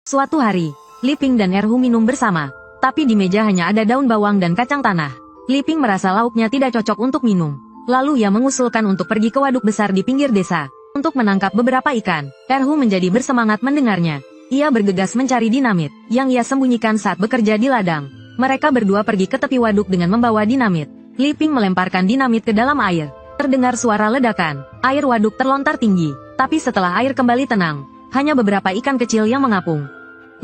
Suatu hari, Li Ping dan Erhu minum bersama. Tapi di meja hanya ada daun bawang dan kacang tanah. Li Ping merasa lauknya tidak cocok untuk minum. Lalu ia mengusulkan untuk pergi ke waduk besar di pinggir desa untuk menangkap beberapa ikan. Erhu menjadi bersemangat mendengarnya. Ia bergegas mencari dinamit yang ia sembunyikan saat bekerja di ladang. Mereka berdua pergi ke tepi waduk dengan membawa dinamit. Li Ping melemparkan dinamit ke dalam air. Terdengar suara ledakan. Air waduk terlontar tinggi. Tapi setelah air kembali tenang, hanya beberapa ikan kecil yang mengapung.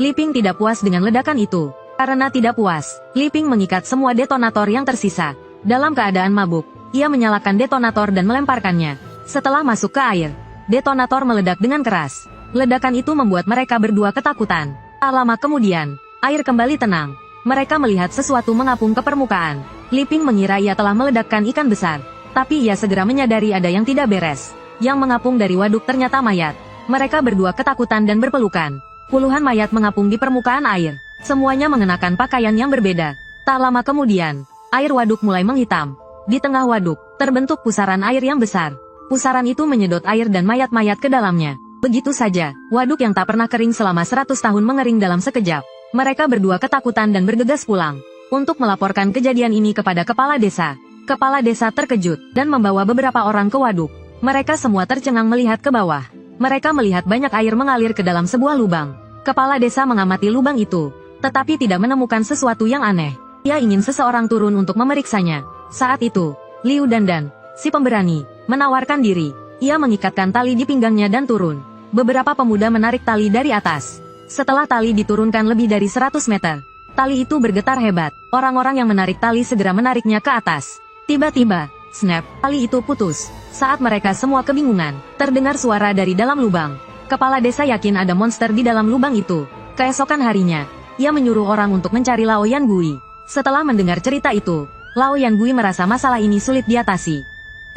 Li Ping tidak puas dengan ledakan itu. Karena tidak puas, Li Ping mengikat semua detonator yang tersisa. Dalam keadaan mabuk, ia menyalakan detonator dan melemparkannya. Setelah masuk ke air, detonator meledak dengan keras. Ledakan itu membuat mereka berdua ketakutan. Tak lama kemudian, air kembali tenang. Mereka melihat sesuatu mengapung ke permukaan. Li Ping mengira ia telah meledakkan ikan besar. Tapi ia segera menyadari ada yang tidak beres. Yang mengapung dari waduk ternyata mayat. Mereka berdua ketakutan dan berpelukan. Puluhan mayat mengapung di permukaan air. Semuanya mengenakan pakaian yang berbeda. Tak lama kemudian, air waduk mulai menghitam. Di tengah waduk, terbentuk pusaran air yang besar. Pusaran itu menyedot air dan mayat-mayat ke dalamnya. Begitu saja, waduk yang tak pernah kering selama 100 tahun mengering dalam sekejap. Mereka berdua ketakutan dan bergegas pulang untuk melaporkan kejadian ini kepada kepala desa. Kepala desa terkejut dan membawa beberapa orang ke waduk. Mereka semua tercengang melihat ke bawah. Mereka melihat banyak air mengalir ke dalam sebuah lubang. Kepala desa mengamati lubang itu, tetapi tidak menemukan sesuatu yang aneh. Ia ingin seseorang turun untuk memeriksanya. Saat itu, Liu Dandan, si pemberani, menawarkan diri. Ia mengikatkan tali di pinggangnya dan turun. Beberapa pemuda menarik tali dari atas. Setelah tali diturunkan lebih dari 100 meter, tali itu bergetar hebat. Orang-orang yang menarik tali segera menariknya ke atas. Tiba-tiba, snap, tali itu putus. Saat mereka semua kebingungan, terdengar suara dari dalam lubang. Kepala desa yakin ada monster di dalam lubang itu. Keesokan harinya, ia menyuruh orang untuk mencari Lao Yan Gui. Setelah mendengar cerita itu, Lao Yan Gui merasa masalah ini sulit diatasi.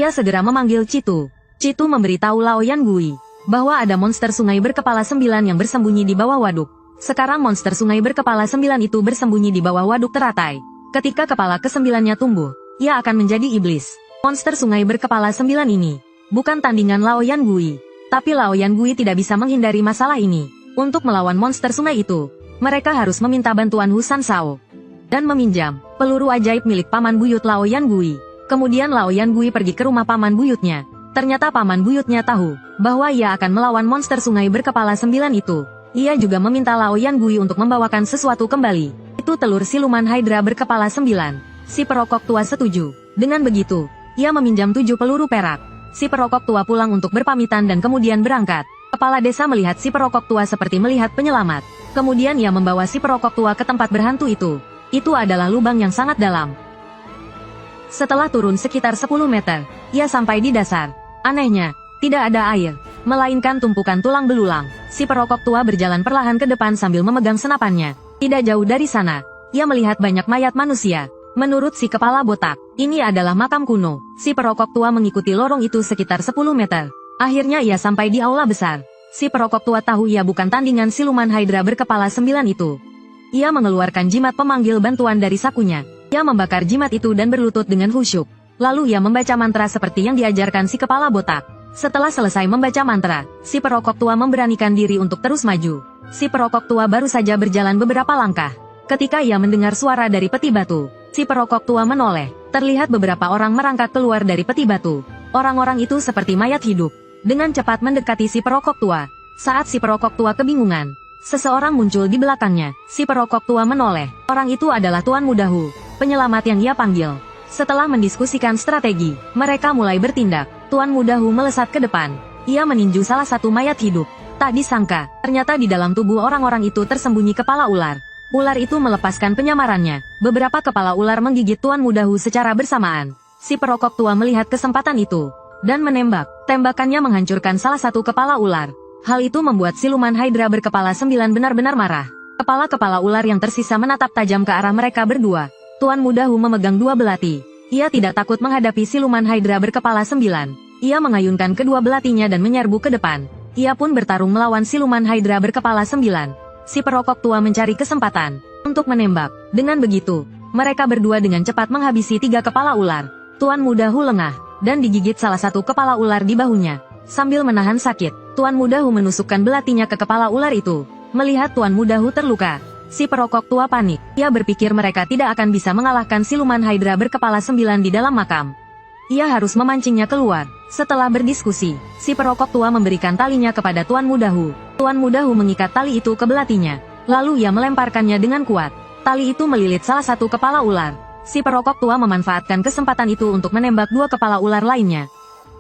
Ia segera memanggil Citu. Citu memberitahu Lao Yan Gui bahwa ada monster sungai berkepala 9 yang bersembunyi di bawah waduk. Sekarang monster sungai berkepala 9 itu bersembunyi di bawah waduk teratai. Ketika kepala ke-9-nya tumbuh, ia akan menjadi iblis. Monster sungai berkepala 9 ini bukan tandingan Lao Yan Gui. Tapi Lao Yan Gui tidak bisa menghindari masalah ini. Untuk melawan monster sungai itu, mereka harus meminta bantuan Husan Shao dan meminjam peluru ajaib milik paman buyut Lao Yan Gui. Kemudian Lao Yan Gui pergi ke rumah paman buyutnya. Ternyata paman buyutnya tahu bahwa ia akan melawan monster sungai berkepala 9 itu. Ia juga meminta Lao Yan Gui untuk membawakan sesuatu kembali. Itu telur siluman Hydra berkepala 9. Si perokok tua setuju. Dengan begitu, ia meminjam 7 peluru perak. Si perokok tua pulang untuk berpamitan dan kemudian berangkat. Kepala desa melihat si perokok tua seperti melihat penyelamat. Kemudian ia membawa si perokok tua ke tempat berhantu itu. Itu adalah lubang yang sangat dalam. Setelah turun sekitar 10 meter, ia sampai di dasar. Anehnya, tidak ada air, melainkan tumpukan tulang belulang. Si perokok tua berjalan perlahan ke depan sambil memegang senapannya. Tidak jauh dari sana, ia melihat banyak mayat manusia. Menurut si kepala botak, ini adalah makam kuno. Si perokok tua mengikuti lorong itu sekitar 10 meter. Akhirnya ia sampai di aula besar. Si perokok tua tahu ia bukan tandingan siluman Hydra berkepala 9 itu. Ia mengeluarkan jimat pemanggil bantuan dari sakunya. Ia membakar jimat itu dan berlutut dengan khusyuk. Lalu ia membaca mantra seperti yang diajarkan si kepala botak. Setelah selesai membaca mantra, si perokok tua memberanikan diri untuk terus maju. Si perokok tua baru saja berjalan beberapa langkah. Ketika ia mendengar suara dari peti batu, si perokok tua menoleh. Terlihat beberapa orang merangkak keluar dari peti batu. Orang-orang itu seperti mayat hidup. Dengan cepat mendekati si perokok tua. Saat si perokok tua kebingungan, seseorang muncul di belakangnya. Si perokok tua menoleh. Orang itu adalah Tuan Mudahu, penyelamat yang ia panggil. Setelah mendiskusikan strategi, mereka mulai bertindak. Tuan Mudahu melesat ke depan. Ia meninju salah satu mayat hidup. Tak disangka, ternyata di dalam tubuh orang-orang itu tersembunyi kepala ular. Ular itu melepaskan penyamarannya. Beberapa kepala ular menggigit Tuan Mudahu secara bersamaan. Si perokok tua melihat kesempatan itu dan menembak. Tembakannya menghancurkan salah satu kepala ular. Hal itu membuat siluman Hydra berkepala 9 benar-benar marah. Kepala-kepala ular yang tersisa menatap tajam ke arah mereka berdua. Tuan Mudahu memegang 2 belati. Ia tidak takut menghadapi siluman Hydra berkepala 9. Ia mengayunkan kedua belatinya dan menyerbu ke depan. Ia pun bertarung melawan siluman Hydra berkepala 9. Si perokok tua mencari kesempatan untuk menembak. Dengan begitu, mereka berdua dengan cepat menghabisi 3 kepala ular. Tuan Mudahu lengah dan digigit salah satu kepala ular di bahunya. Sambil menahan sakit, Tuan Mudahu menusukkan belatinya ke kepala ular itu. Melihat Tuan Muda Hu terluka, si perokok tua panik. Ia berpikir mereka tidak akan bisa mengalahkan siluman Hydra berkepala 9 di dalam makam. Ia harus memancingnya keluar. Setelah berdiskusi, si perokok tua memberikan talinya kepada Tuan Muda Hu. Tuan Muda Hu mengikat tali itu ke belatinya. Lalu ia melemparkannya dengan kuat. Tali itu melilit salah satu kepala ular. Si perokok tua memanfaatkan kesempatan itu untuk menembak 2 kepala ular lainnya.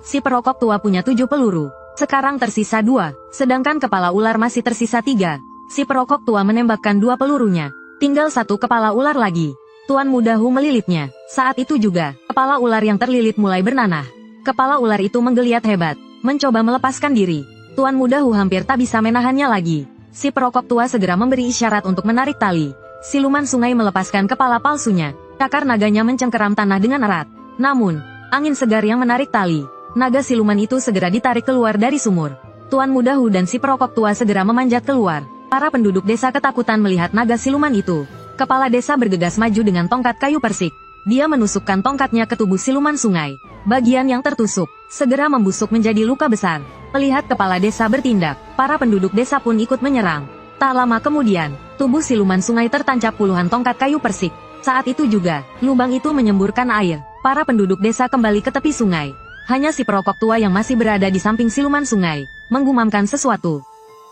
Si perokok tua punya 7 peluru. Sekarang tersisa 2, sedangkan kepala ular masih tersisa 3. Si perokok tua menembakkan 2 pelurunya. Tinggal 1 kepala ular lagi. Tuan Muda Hu melilitnya. Saat itu juga, kepala ular yang terlilit mulai bernanah. Kepala ular itu menggeliat hebat, mencoba melepaskan diri. Tuan Muda Hu hampir tak bisa menahannya lagi. Si perokok tua segera memberi isyarat untuk menarik tali. Siluman sungai melepaskan kepala palsunya. Cakar naganya mencengkeram tanah dengan erat. Namun, angin segar yang menarik tali. Naga siluman itu segera ditarik keluar dari sumur. Tuan Muda Hu dan si perokok tua segera memanjat keluar. Para penduduk desa ketakutan melihat naga siluman itu. Kepala desa bergegas maju dengan tongkat kayu persik. Dia menusukkan tongkatnya ke tubuh siluman sungai. Bagian yang tertusuk segera membusuk menjadi luka besar. Melihat kepala desa bertindak, para penduduk desa pun ikut menyerang. Tak lama kemudian, tubuh siluman sungai tertancap puluhan tongkat kayu persik. Saat itu juga, lubang itu menyemburkan air. Para penduduk desa kembali ke tepi sungai. Hanya si perokok tua yang masih berada di samping siluman sungai, menggumamkan sesuatu.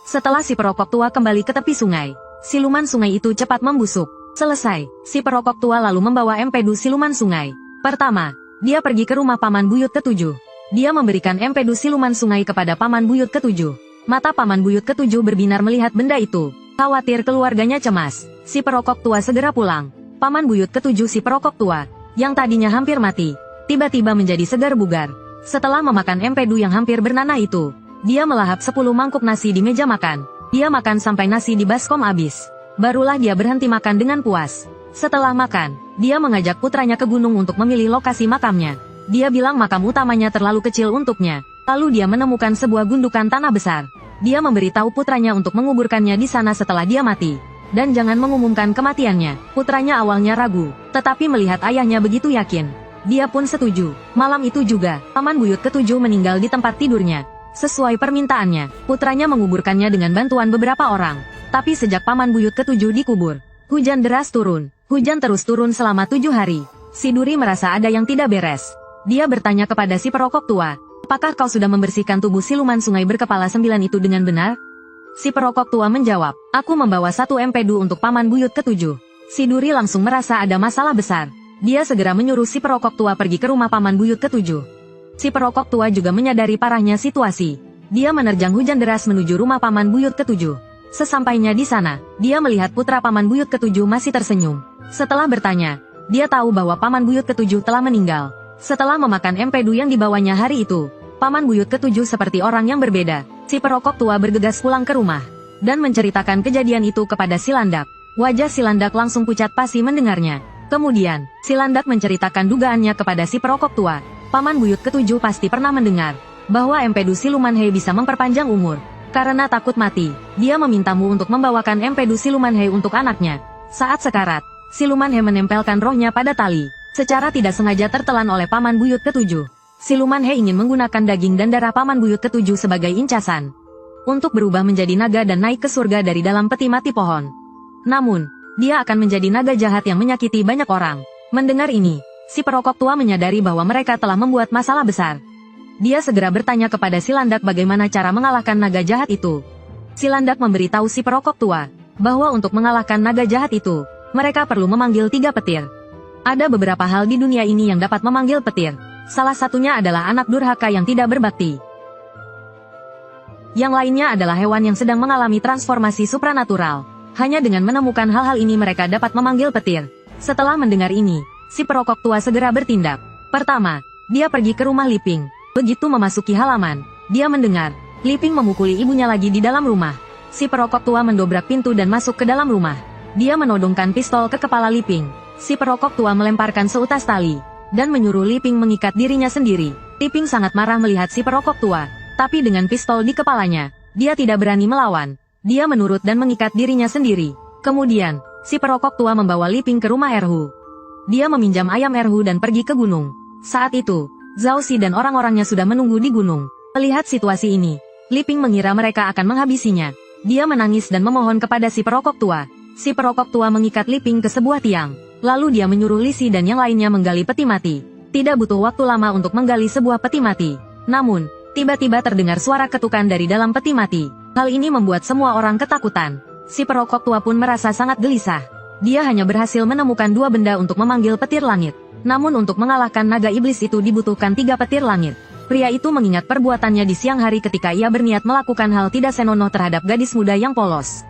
Setelah si perokok tua kembali ke tepi sungai, siluman sungai itu cepat membusuk. Selesai, si perokok tua lalu membawa empedu siluman sungai. Pertama, dia pergi ke rumah Paman Buyut ke-7. Dia memberikan empedu siluman sungai kepada Paman Buyut ke-7. Mata Paman Buyut ke-7 berbinar melihat benda itu. Khawatir keluarganya cemas, si perokok tua segera pulang. Paman Buyut ke-7 si perokok tua, yang tadinya hampir mati, tiba-tiba menjadi segar bugar. Setelah memakan empedu yang hampir bernanah itu, dia melahap 10 mangkuk nasi di meja makan. Dia makan sampai nasi di baskom habis. Barulah dia berhenti makan dengan puas. Setelah makan, dia mengajak putranya ke gunung untuk memilih lokasi makamnya. Dia bilang makam utamanya terlalu kecil untuknya. Lalu dia menemukan sebuah gundukan tanah besar. Dia memberitahu putranya untuk menguburkannya di sana setelah dia mati. Dan jangan mengumumkan kematiannya. Putranya awalnya ragu, tetapi melihat ayahnya begitu yakin, dia pun setuju. Malam itu juga, Paman Buyut ke-7 meninggal di tempat tidurnya. Sesuai permintaannya, putranya menguburkannya dengan bantuan beberapa orang. Tapi sejak Paman Buyut ke-7 dikubur, hujan deras turun. Hujan terus turun selama 7 hari. Si Duri merasa ada yang tidak beres. Dia bertanya kepada si perokok tua, apakah kau sudah membersihkan tubuh siluman sungai berkepala 9 itu dengan benar? Si perokok tua menjawab, aku membawa 1 empedu untuk Paman Buyut ke-7. Si Duri langsung merasa ada masalah besar. Dia segera menyuruh si perokok tua pergi ke rumah Paman Buyut ke-7. Si perokok tua juga menyadari parahnya situasi. Dia menerjang hujan deras menuju rumah Paman Buyut ke-7. Sesampainya di sana, dia melihat putra Paman Buyut ke-7 masih tersenyum. Setelah bertanya, dia tahu bahwa Paman Buyut ke-7 telah meninggal. Setelah memakan empedu yang dibawanya hari itu, Paman Buyut ke-7 seperti orang yang berbeda. Si perokok tua bergegas pulang ke rumah dan menceritakan kejadian itu kepada si Landak. Wajah si Landak langsung pucat pasi mendengarnya. Kemudian, si Landak menceritakan dugaannya kepada si perokok tua. Paman Buyut ke-7 pasti pernah mendengar bahwa empedu siluman Hei bisa memperpanjang umur. Karena takut mati, dia memintamu untuk membawakan empedu siluman Hei untuk anaknya. Saat sekarat, siluman Hei menempelkan rohnya pada tali. Secara tidak sengaja tertelan oleh Paman Buyut ke-7. Siluman Hei ingin menggunakan daging dan darah Paman Buyut ke-7 sebagai incasan untuk berubah menjadi naga dan naik ke surga dari dalam peti mati pohon. Namun, dia akan menjadi naga jahat yang menyakiti banyak orang. Mendengar ini, si perokok tua menyadari bahwa mereka telah membuat masalah besar. Dia segera bertanya kepada si Landak bagaimana cara mengalahkan naga jahat itu. Si Landak memberitahu si perokok tua bahwa untuk mengalahkan naga jahat itu, mereka perlu memanggil 3 petir. Ada beberapa hal di dunia ini yang dapat memanggil petir. Salah satunya adalah anak durhaka yang tidak berbakti. Yang lainnya adalah hewan yang sedang mengalami transformasi supranatural. Hanya dengan menemukan hal-hal ini mereka dapat memanggil petir. Setelah mendengar ini, si perokok tua segera bertindak. Pertama, dia pergi ke rumah Liping. Begitu memasuki halaman, dia mendengar Liping memukuli ibunya lagi di dalam rumah. Si perokok tua mendobrak pintu dan masuk ke dalam rumah. Dia menodongkan pistol ke kepala Liping. Si perokok tua melemparkan seutas tali dan menyuruh Liping mengikat dirinya sendiri. Liping sangat marah melihat si perokok tua, tapi dengan pistol di kepalanya, dia tidak berani melawan. Dia menurut dan mengikat dirinya sendiri. Kemudian, si perokok tua membawa Liping ke rumah Erhu. Dia meminjam ayam Erhu dan pergi ke gunung. Saat itu, Zhao Xi dan orang-orangnya sudah menunggu di gunung. Melihat situasi ini, Liping mengira mereka akan menghabisinya. Dia menangis dan memohon kepada si perokok tua. Si perokok tua mengikat Li Ping ke sebuah tiang. Lalu dia menyuruh Li Si dan yang lainnya menggali peti mati. Tidak butuh waktu lama untuk menggali sebuah peti mati. Namun, tiba-tiba terdengar suara ketukan dari dalam peti mati. Hal ini membuat semua orang ketakutan. Si perokok tua pun merasa sangat gelisah. Dia hanya berhasil menemukan 2 benda untuk memanggil petir langit. Namun untuk mengalahkan naga iblis itu dibutuhkan 3 petir langit. Pria itu mengingat perbuatannya di siang hari ketika ia berniat melakukan hal tidak senonoh terhadap gadis muda yang polos.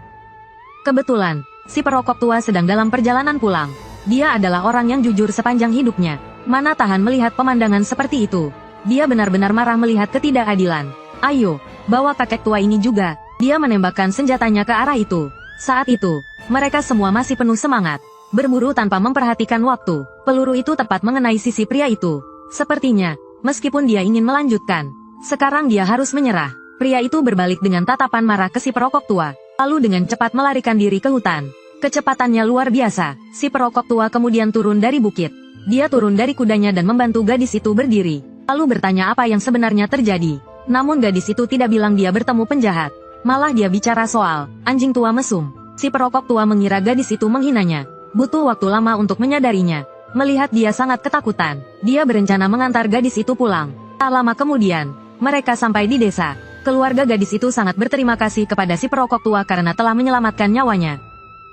Kebetulan, si perokok tua sedang dalam perjalanan pulang. Dia adalah orang yang jujur sepanjang hidupnya. Mana tahan melihat pemandangan seperti itu. Dia benar-benar marah melihat ketidakadilan. Ayo, bawa kakek tua ini juga. Dia menembakkan senjatanya ke arah itu. Saat itu, mereka semua masih penuh semangat. Berburu tanpa memperhatikan waktu. Peluru itu tepat mengenai sisi pria itu. Sepertinya, meskipun dia ingin melanjutkan, sekarang dia harus menyerah. Pria itu berbalik dengan tatapan marah ke si perokok tua, lalu dengan cepat melarikan diri ke hutan. Kecepatannya luar biasa. Si perokok tua kemudian turun dari bukit. Dia turun dari kudanya dan membantu gadis itu berdiri, lalu bertanya apa yang sebenarnya terjadi. Namun gadis itu tidak bilang dia bertemu penjahat. Malah dia bicara soal anjing tua mesum. Si perokok tua mengira gadis itu menghinanya. Butuh waktu lama untuk menyadarinya. Melihat dia sangat ketakutan, dia berencana mengantar gadis itu pulang. Tak lama kemudian, mereka sampai di desa. Keluarga gadis itu sangat berterima kasih kepada si perokok tua karena telah menyelamatkan nyawanya.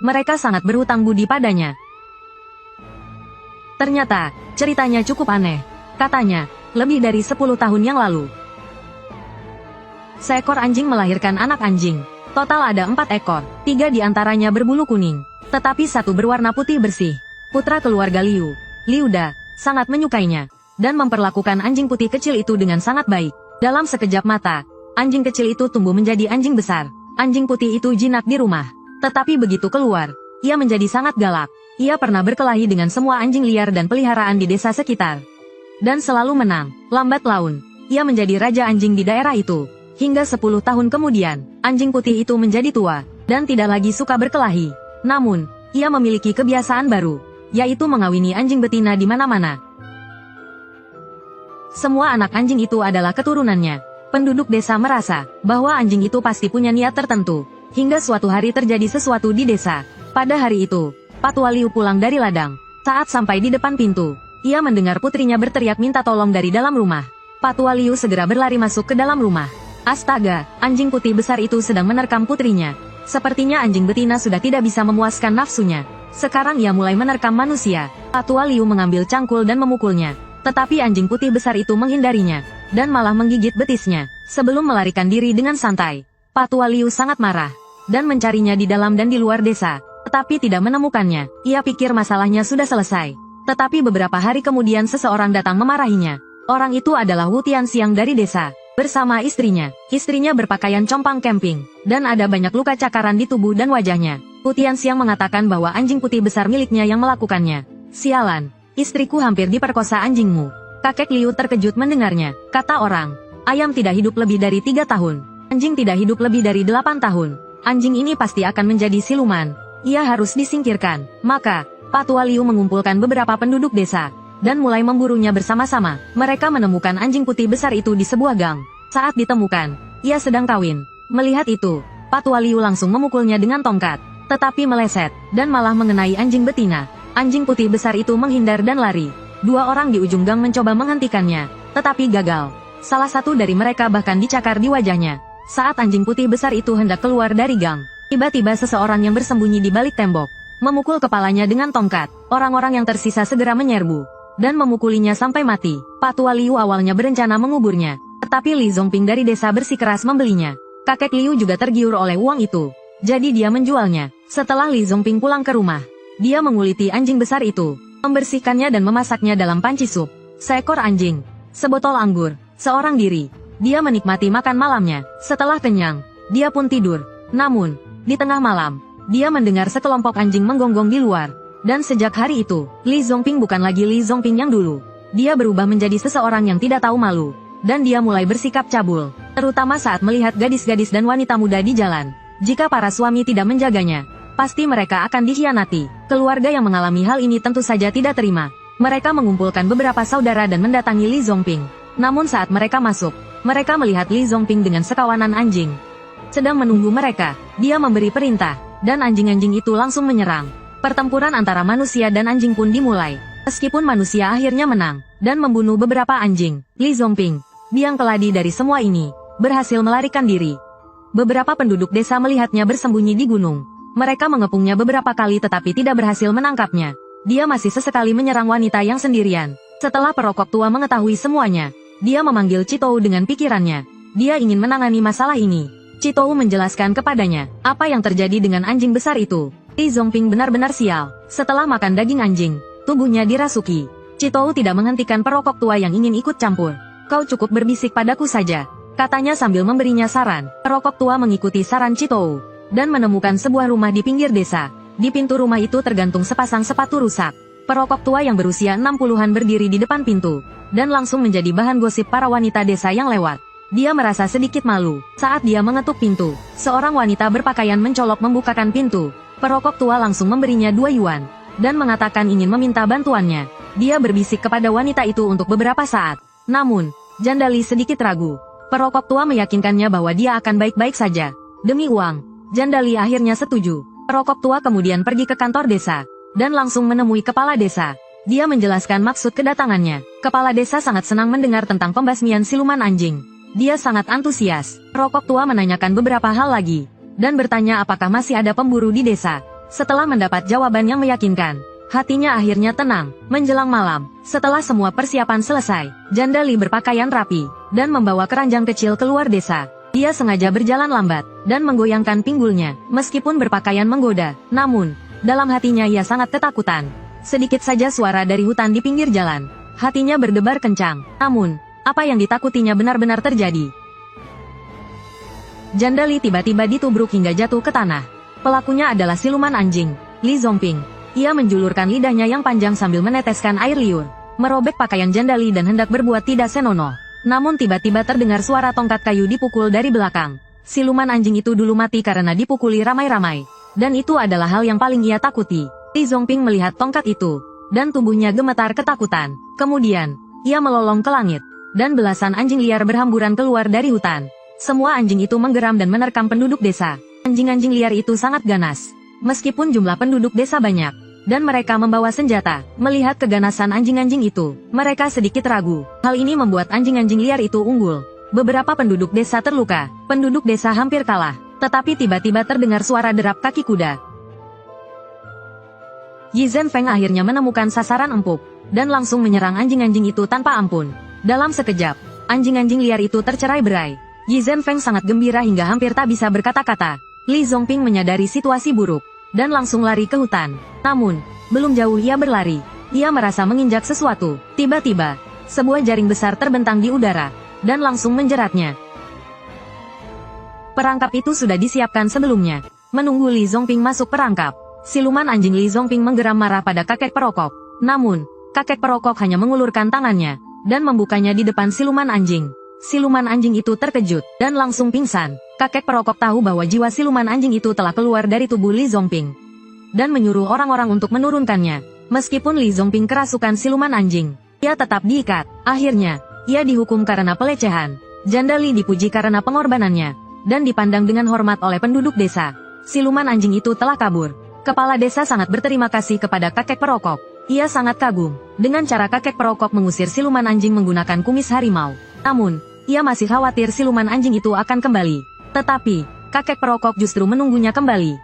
Mereka sangat berhutang budi padanya. Ternyata, ceritanya cukup aneh. Katanya, lebih dari 10 tahun yang lalu, seekor anjing melahirkan anak anjing. Total ada 4 ekor, 3 diantaranya berbulu kuning, tetapi 1 berwarna putih bersih. Putra keluarga Liu, Liuda, sangat menyukainya, dan memperlakukan anjing putih kecil itu dengan sangat baik. Dalam sekejap mata, anjing kecil itu tumbuh menjadi anjing besar. Anjing putih itu jinak di rumah, tetapi begitu keluar, ia menjadi sangat galak. Ia pernah berkelahi dengan semua anjing liar dan peliharaan di desa sekitar, dan selalu menang. Lambat laun, ia menjadi raja anjing di daerah itu. Hingga 10 tahun kemudian, anjing putih itu menjadi tua, dan tidak lagi suka berkelahi. Namun, ia memiliki kebiasaan baru, yaitu mengawini anjing betina di mana-mana. Semua anak anjing itu adalah keturunannya. Penduduk desa merasa bahwa anjing itu pasti punya niat tertentu. Hingga suatu hari terjadi sesuatu di desa. Pada hari itu, Patua Liu pulang dari ladang. Saat sampai di depan pintu, ia mendengar putrinya berteriak minta tolong dari dalam rumah. Patua Liu segera berlari masuk ke dalam rumah. Astaga, anjing putih besar itu sedang menerkam putrinya. Sepertinya anjing betina sudah tidak bisa memuaskan nafsunya. Sekarang ia mulai menerkam manusia. Patua Liu mengambil cangkul dan memukulnya. Tetapi anjing putih besar itu menghindarinya, dan malah menggigit betisnya, sebelum melarikan diri dengan santai. Patua Liu sangat marah, dan mencarinya di dalam dan di luar desa, tetapi tidak menemukannya. Ia pikir masalahnya sudah selesai. Tetapi beberapa hari kemudian seseorang datang memarahinya. Orang itu adalah Wu Tianxiang dari desa, bersama istrinya. Istrinya berpakaian compang camping, dan ada banyak luka cakaran di tubuh dan wajahnya. Wu Tianxiang mengatakan bahwa anjing putih besar miliknya yang melakukannya. Sialan, istriku hampir diperkosa anjingmu. Kakek Liu terkejut mendengarnya. Kata orang, ayam tidak hidup lebih dari 3 tahun. Anjing tidak hidup lebih dari 8 tahun. Anjing ini pasti akan menjadi siluman. Ia harus disingkirkan. Maka, Patua Liu mengumpulkan beberapa penduduk desa, dan mulai memburunya bersama-sama. Mereka menemukan anjing putih besar itu di sebuah gang. Saat ditemukan, ia sedang kawin. Melihat itu, Patua Liu langsung memukulnya dengan tongkat, tetapi meleset, dan malah mengenai anjing betina. Anjing putih besar itu menghindar dan lari. 2 orang di ujung gang mencoba menghentikannya, tetapi gagal. Salah satu dari mereka bahkan dicakar di wajahnya. Saat anjing putih besar itu hendak keluar dari gang, tiba-tiba seseorang yang bersembunyi di balik tembok memukul kepalanya dengan tongkat. Orang-orang yang tersisa segera menyerbu dan memukulinya sampai mati. Patua Liu awalnya berencana menguburnya, tetapi Li Zongping dari desa bersikeras membelinya. Kakek Liu juga tergiur oleh uang itu, jadi dia menjualnya. Setelah Li Zongping pulang ke rumah, dia menguliti anjing besar itu, membersihkannya dan memasaknya dalam panci sup. Seekor anjing, sebotol anggur, seorang diri. Dia menikmati makan malamnya. Setelah kenyang, dia pun tidur. Namun, di tengah malam, dia mendengar sekelompok anjing menggonggong di luar. Dan sejak hari itu, Li Zongping bukan lagi Li Zongping yang dulu. Dia berubah menjadi seseorang yang tidak tahu malu. Dan dia mulai bersikap cabul, terutama saat melihat gadis-gadis dan wanita muda di jalan. Jika para suami tidak menjaganya, pasti mereka akan dikhianati. Keluarga yang mengalami hal ini tentu saja tidak terima. Mereka mengumpulkan beberapa saudara dan mendatangi Li Zongping. Namun saat mereka masuk, mereka melihat Li Zongping dengan sekawanan anjing. Sedang menunggu mereka, dia memberi perintah, dan anjing-anjing itu langsung menyerang. Pertempuran antara manusia dan anjing pun dimulai. Meskipun manusia akhirnya menang, dan membunuh beberapa anjing, Li Zongping, biang keladi dari semua ini, berhasil melarikan diri. Beberapa penduduk desa melihatnya bersembunyi di gunung. Mereka mengepungnya beberapa kali tetapi tidak berhasil menangkapnya. Dia masih sesekali menyerang wanita yang sendirian. Setelah perokok tua mengetahui semuanya, dia memanggil Citou dengan pikirannya. Dia ingin menangani masalah ini. Citou menjelaskan kepadanya apa yang terjadi dengan anjing besar itu. Li Zongping benar-benar sial. Setelah makan daging anjing, tubuhnya dirasuki. Citou tidak menghentikan perokok tua yang ingin ikut campur. Kau cukup berbisik padaku saja, katanya sambil memberinya saran. Perokok tua mengikuti saran Citou, dan menemukan sebuah rumah di pinggir desa. Di pintu rumah itu tergantung sepasang sepatu rusak. Perokok tua yang berusia 60-an berdiri di depan pintu, dan langsung menjadi bahan gosip para wanita desa yang lewat. Dia merasa sedikit malu. Saat dia mengetuk pintu, seorang wanita berpakaian mencolok membukakan pintu. Perokok tua langsung memberinya 2 yuan, dan mengatakan ingin meminta bantuannya. Dia berbisik kepada wanita itu untuk beberapa saat. Namun, Jandali sedikit ragu. Perokok tua meyakinkannya bahwa dia akan baik-baik saja. Demi uang, Jandali akhirnya setuju. Perokok tua kemudian pergi ke kantor desa, dan langsung menemui kepala desa. Dia menjelaskan maksud kedatangannya. Kepala desa sangat senang mendengar tentang pembasmian siluman anjing. Dia sangat antusias. Perokok tua menanyakan beberapa hal lagi, dan bertanya apakah masih ada pemburu di desa. Setelah mendapat jawaban yang meyakinkan, hatinya akhirnya tenang. Menjelang malam, setelah semua persiapan selesai, Jandali berpakaian rapi, dan membawa keranjang kecil keluar desa. Dia sengaja berjalan lambat, dan menggoyangkan pinggulnya, meskipun berpakaian menggoda. Namun, dalam hatinya ia sangat ketakutan. Sedikit saja suara dari hutan di pinggir jalan. Hatinya berdebar kencang. Namun, apa yang ditakutinya benar-benar terjadi. Jandali tiba-tiba ditubruk hingga jatuh ke tanah. Pelakunya adalah siluman anjing, Li Zongping. Ia menjulurkan lidahnya yang panjang sambil meneteskan air liur, merobek pakaian Jandali dan hendak berbuat tidak senonoh. Namun tiba-tiba terdengar suara tongkat kayu dipukul dari belakang. Siluman anjing itu dulu mati karena dipukuli ramai-ramai, dan itu adalah hal yang paling ia takuti. Li Zongping melihat tongkat itu, dan tubuhnya gemetar ketakutan. Kemudian, ia melolong ke langit, dan belasan anjing liar berhamburan keluar dari hutan. Semua anjing itu menggeram dan menerkam penduduk desa. Anjing-anjing liar itu sangat ganas. Meskipun jumlah penduduk desa banyak, dan mereka membawa senjata, melihat keganasan anjing-anjing itu, mereka sedikit ragu. Hal ini membuat anjing-anjing liar itu unggul. Beberapa penduduk desa terluka, penduduk desa hampir kalah, tetapi tiba-tiba terdengar suara derap kaki kuda. Yi Zhenfeng akhirnya menemukan sasaran empuk, dan langsung menyerang anjing-anjing itu tanpa ampun. Dalam sekejap, anjing-anjing liar itu tercerai-berai. Yi Zhenfeng sangat gembira hingga hampir tak bisa berkata-kata. Li Zongping menyadari situasi buruk, dan langsung lari ke hutan. Namun, belum jauh ia berlari, ia merasa menginjak sesuatu. Tiba-tiba, sebuah jaring besar terbentang di udara, dan langsung menjeratnya. Perangkap itu sudah disiapkan sebelumnya. Menunggu Li Zongping masuk perangkap, siluman anjing Li Zongping menggeram marah pada kakek perokok. Namun, kakek perokok hanya mengulurkan tangannya, dan membukanya di depan siluman anjing. Siluman anjing itu terkejut, dan langsung pingsan. Kakek perokok tahu bahwa jiwa siluman anjing itu telah keluar dari tubuh Li Zongping, dan menyuruh orang-orang untuk menurunkannya. Meskipun Li Zongping kerasukan siluman anjing, ia tetap diikat. Akhirnya, ia dihukum karena pelecehan. Jandali dipuji karena pengorbanannya, dan dipandang dengan hormat oleh penduduk desa. Siluman anjing itu telah kabur. Kepala desa sangat berterima kasih kepada kakek perokok. Ia sangat kagum dengan cara kakek perokok mengusir siluman anjing menggunakan kumis harimau. Namun, ia masih khawatir siluman anjing itu akan kembali. Tetapi, kakek perokok justru menunggunya kembali.